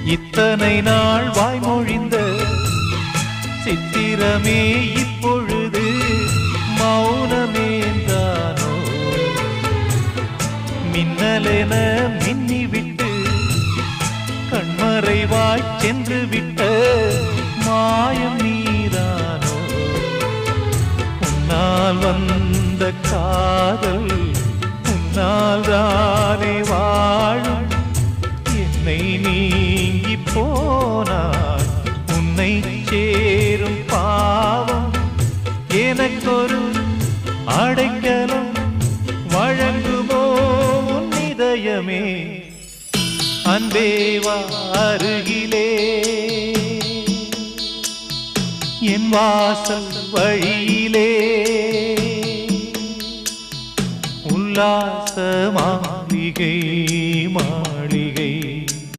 இத்தனை நாள் வாய்மொழிந்த சித்திரமே இப்பொழுது மௌனமேந்தானோ? மின்னலென மின்னிவிட்டு கண்மறைவாய் சென்று விட்ட மாயம் நீதானோ? உன்னால் வந்த காதல் உன்னால் தானே வாழும். என்னை நீங்கி போனாய் உன்னை சேரும் பாவம். எனக்கொரு அடைக்கலம் வழங்குமோ உன் இதயமே? அன்பேவா அருகிலே என் வாசல் வழியிலே உல்லாச மாளிகை